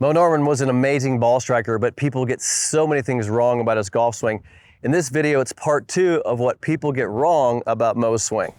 Mo Norman was an amazing ball striker, but people get so many things wrong about his golf swing. In this video, it's part 2 of what people get wrong about Mo's swing.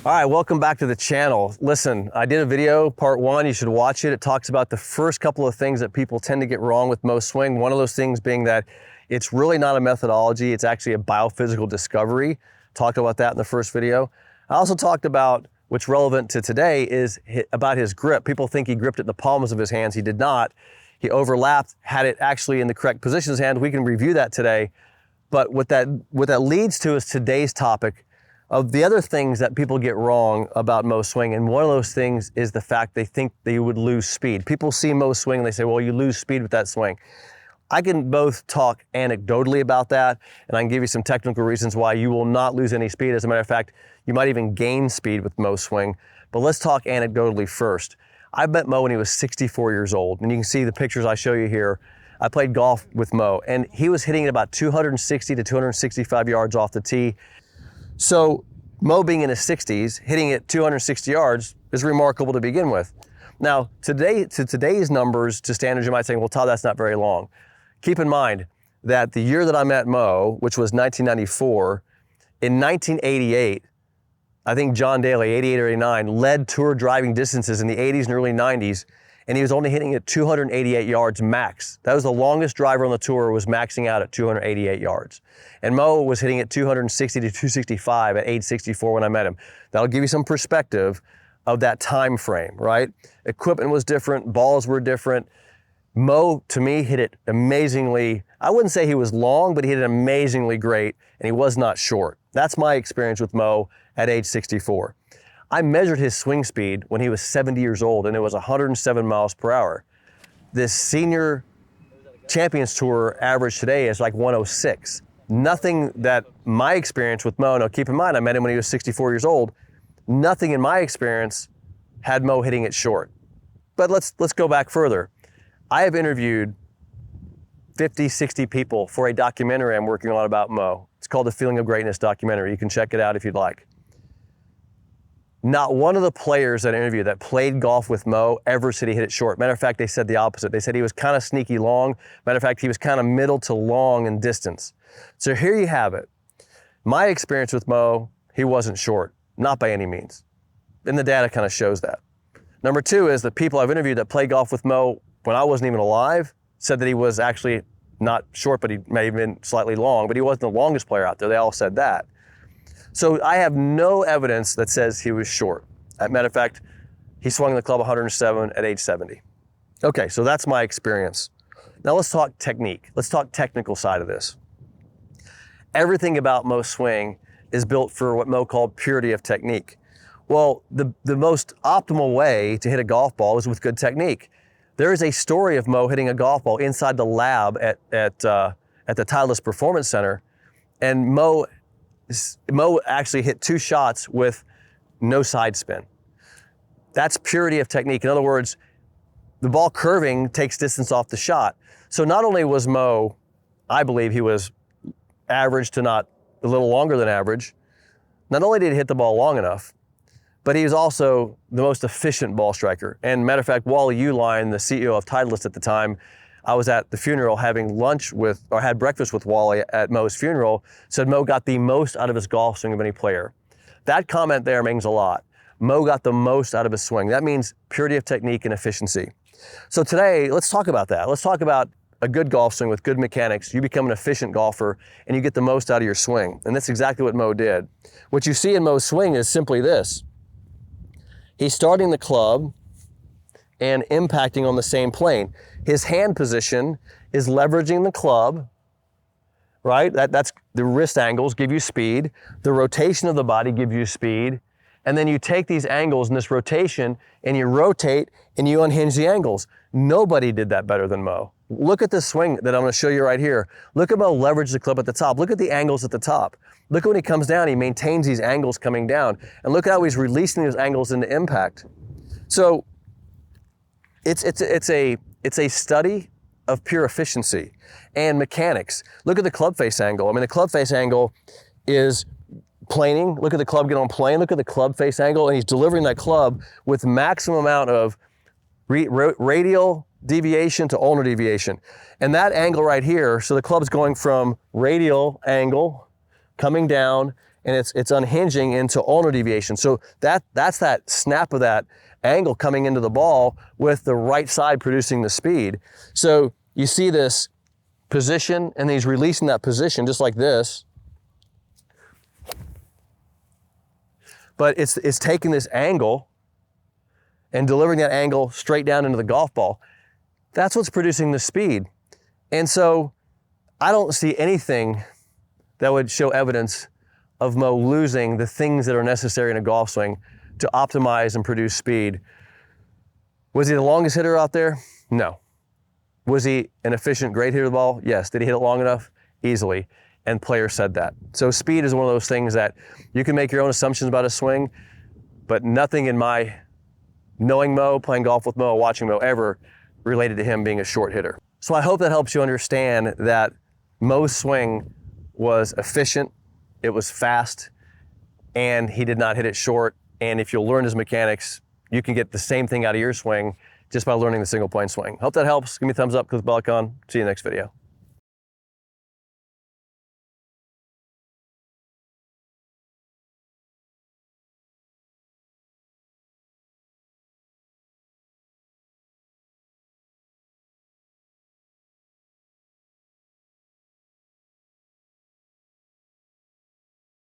All right, welcome back to the channel. Listen, I did a video, part 1, you should watch it. It talks about the first couple of things that people tend to get wrong with Mo's swing. One of those things being that it's really not a methodology, it's actually a biophysical discovery. Talked about that in the first video. I also talked about what's relevant to today is about his grip. People think he gripped it in the palms of his hands. He did not. He overlapped, had it actually in the correct position in his hand. We can review that today. But what that leads to is today's topic of the other things that people get wrong about Mo's swing. And one of those things is the fact they think they would lose speed. People see Mo's swing and they say, well, you lose speed with that swing. I can both talk anecdotally about that, and I can give you some technical reasons why you will not lose any speed. As a matter of fact, you might even gain speed with Mo's swing. But let's talk anecdotally first. I met Mo when he was 64 years old, and you can see the pictures I show you here. I played golf with Mo, and he was hitting it about 260 to 265 yards off the tee. So Mo being in his 60s, hitting it 260 yards is remarkable to begin with. Now, today's numbers to standards, you might say, well, Todd, that's not very long. Keep in mind that the year that I met Mo, which was 1994, in 1988, I think John Daly, 88 or 89, led tour driving distances in the 80s and early 90s, and he was only hitting at 288 yards max. That was the longest driver on the tour, was maxing out at 288 yards. And Mo was hitting at 260 to 265 at age 64 when I met him. That'll give you some perspective of that time frame, right? Equipment was different, balls were different. Mo, to me, hit it amazingly. I wouldn't say he was long, but he hit it amazingly great, and he was not short. That's my experience with Mo at age 64. I measured his swing speed when he was 70 years old, and it was 107 miles per hour. This senior Champions Tour average today is like 106. Nothing that my experience with Mo, now keep in mind, I met him when he was 64 years old, nothing in my experience had Mo hitting it short. But let's go back further. I have interviewed 50, 60 people for a documentary I'm working on about Mo. It's called The Feeling of Greatness documentary. You can check it out if you'd like. Not one of the players that I interviewed that played golf with Mo ever said he hit it short. Matter of fact, they said the opposite. They said he was kind of sneaky long. Matter of fact, he was kind of middle to long in distance. So here you have it. My experience with Mo, he wasn't short, not by any means. And the data kind of shows that. Number 2 is the people I've interviewed that played golf with Mo when I wasn't even alive said that he was actually not short, but he may have been slightly long, but he wasn't the longest player out there. They all said that. So I have no evidence that says he was short. As a matter of fact, he swung the club 107 at age 70. Okay, so that's my experience. Now let's talk technique. Let's talk technical side of this. Everything about Mo's swing is built for what Mo called purity of technique. Well, the most optimal way to hit a golf ball is with good technique. There is a story of Mo hitting a golf ball inside the lab at the Titleist Performance Center, and Mo actually hit 2 shots with no side spin. That's purity of technique. In other words, the ball curving takes distance off the shot. So not only was Mo, I believe he was average to not a little longer than average, not only did he hit the ball long enough, but he was also the most efficient ball striker. And matter of fact, Wally Uline, the CEO of Titleist at the time, I was at the funeral having had breakfast with Wally at Mo's funeral, said Mo got the most out of his golf swing of any player. That comment there means a lot. Mo got the most out of his swing. That means purity of technique and efficiency. So today, let's talk about that. Let's talk about a good golf swing with good mechanics. You become an efficient golfer and you get the most out of your swing. And that's exactly what Mo did. What you see in Mo's swing is simply this. He's starting the club and impacting on the same plane. His hand position is leveraging the club, right? That's the wrist angles give you speed. The rotation of the body gives you speed. And then you take these angles and this rotation and you rotate and you unhinge the angles. Nobody did that better than Mo. Look at the swing that I'm going to show you right here. Look at Mo leverage the club at the top. Look at the angles at the top. Look at when he comes down, he maintains these angles coming down. And look at how he's releasing those angles into impact. So it's a study of pure efficiency and mechanics. Look at the club face angle. I mean, the club face angle is planing. Look at the club get on plane. Look at the club face angle, and he's delivering that club with maximum amount of radial deviation to ulnar deviation. And that angle right here, so the club's going from radial angle, coming down, and it's unhinging into ulnar deviation. So that's that snap of that angle coming into the ball with the right side producing the speed. So you see this position, and he's releasing that position just like this. But it's taking this angle and delivering that angle straight down into the golf ball. That's what's producing the speed. And so I don't see anything that would show evidence of Mo losing the things that are necessary in a golf swing to optimize and produce speed. Was he the longest hitter out there? No. Was he an efficient, great hitter of the ball? Yes. Did he hit it long enough? Easily. And players said that. So speed is one of those things that you can make your own assumptions about a swing, but nothing in my knowing Mo, playing golf with Mo, watching Mo ever related to him being a short hitter. So I hope that helps you understand that Mo's swing was efficient, it was fast, and he did not hit it short. And if you'll learn his mechanics, you can get the same thing out of your swing just by learning the single point swing. Hope that helps. Give me a thumbs up, click the bell icon. See you next video.